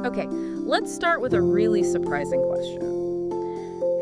Okay, let's start with a really surprising question.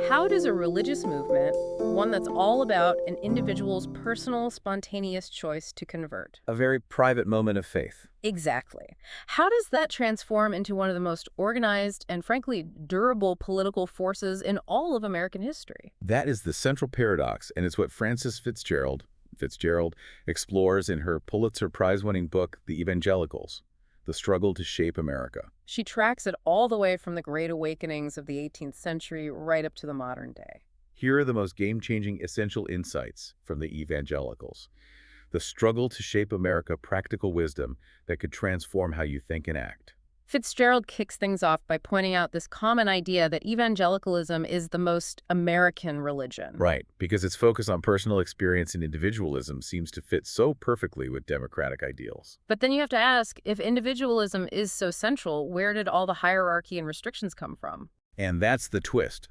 How does a religious movement, one that's all about an individual's personal, spontaneous choice to convert? A very private moment of faith. Exactly. How does that transform into one of the most organized and, frankly, durable political forces in all of American history? That is the central paradox, and it's what Francis FitzGerald explores in her Pulitzer Prize-winning book, The Evangelicals, The Struggle to Shape America. She tracks it all the way from the Great Awakenings of the 18th century right up to the modern day. Here are the most game-changing essential insights from the Evangelicals. The struggle to shape America, practical wisdom that could transform how you think and act. FitzGerald kicks things off by pointing out this common idea that evangelicalism is the most American religion. Right, because its focus on personal experience and individualism seems to fit so perfectly with democratic ideals. But then you have to ask, if individualism is so central, where did all the hierarchy and restrictions come from? And that's the twist.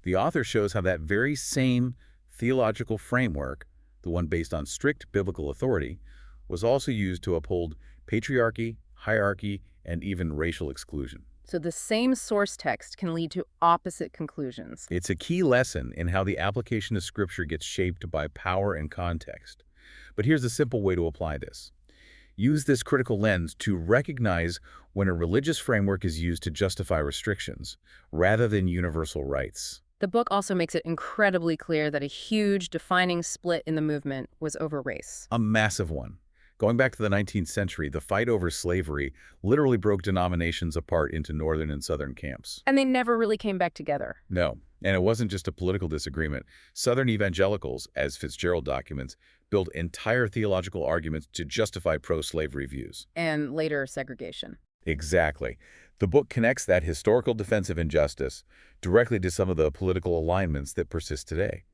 The author shows how that very same theological framework, the one based on strict biblical authority, was also used to uphold patriarchy, hierarchy, and even racial exclusion. So the same source text can lead to opposite conclusions. It's a key lesson in how the application of Scripture gets shaped by power and context. But here's a simple way to apply this. Use this critical lens to recognize when a religious framework is used to justify restrictions, rather than universal rights. The book also makes it incredibly clear that a huge defining split in the movement was over race. A massive one. Going back to the 19th century, the fight over slavery literally broke denominations apart into northern and southern camps. And they never really came back together. No, and it wasn't just a political disagreement. Southern evangelicals, as FitzGerald documents, built entire theological arguments to justify pro-slavery views. And later, segregation. Exactly. The book connects that historical defense of injustice directly to some of the political alignments that persist today.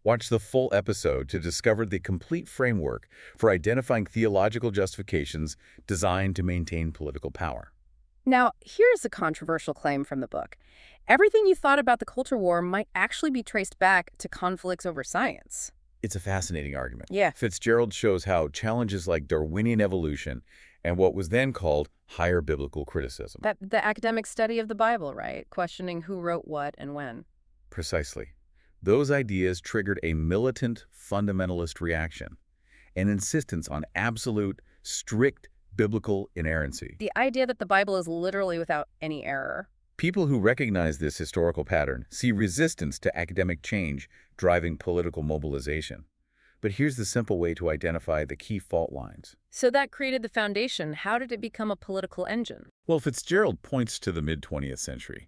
Watch the full episode to discover the complete framework for identifying theological justifications designed to maintain political power. Now, here's a controversial claim from the book. Everything you thought about the culture war might actually be traced back to conflicts over science. It's a fascinating argument. Yeah. FitzGerald shows how challenges like Darwinian evolution and what was then called higher biblical criticism. The academic study of the Bible, right? Questioning who wrote what and when. Precisely. Those ideas triggered a militant fundamentalist reaction, an insistence on absolute, strict biblical inerrancy. The idea that the Bible is literally without any error. People who recognize this historical pattern see resistance to academic change driving political mobilization. But here's the simple way to identify the key fault lines. So that created the foundation. How did it become a political engine? Well, FitzGerald points to the mid-20th century.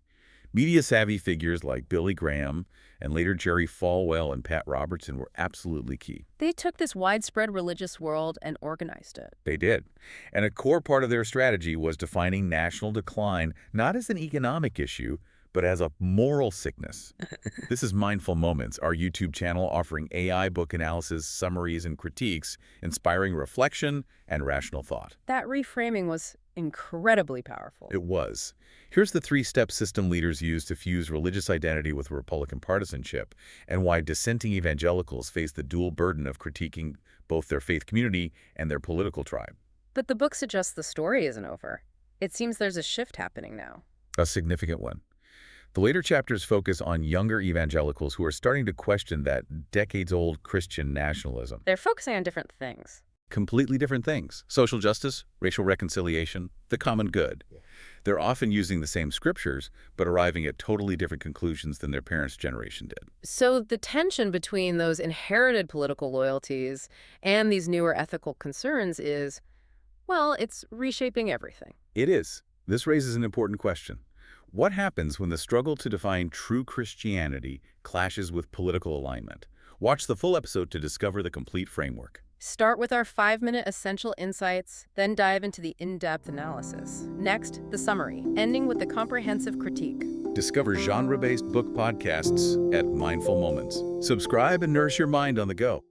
Media-savvy figures like Billy Graham and later Jerry Falwell and Pat Robertson were absolutely key. They took this widespread religious world and organized it. They did. And a core part of their strategy was defining national decline not as an economic issue, but as a moral sickness. This is Mindful Moments, our YouTube channel offering AI book analysis, summaries, and critiques, inspiring reflection and rational thought. That reframing was incredibly powerful. It was. Here's the three-step system leaders used to fuse religious identity with Republican partisanship, and why dissenting evangelicals face the dual burden of critiquing both their faith community and their political tribe. But the book suggests the story isn't over. It seems there's a shift happening now. A significant one. The later chapters focus on younger evangelicals who are starting to question that decades-old Christian nationalism. They're focusing on different things. Completely different things. Social justice, racial reconciliation, the common good. They're often using the same scriptures, but arriving at totally different conclusions than their parents' generation did. So the tension between those inherited political loyalties and these newer ethical concerns is, well, it's reshaping everything. It is. This raises an important question. What happens when the struggle to define true Christianity clashes with political alignment? Watch the full episode to discover the complete framework. Start with our 5-minute essential insights, then dive into the in-depth analysis. Next, the summary, ending with the comprehensive critique. Discover genre-based book podcasts at Mindful Moments. Subscribe and nourish your mind on the go.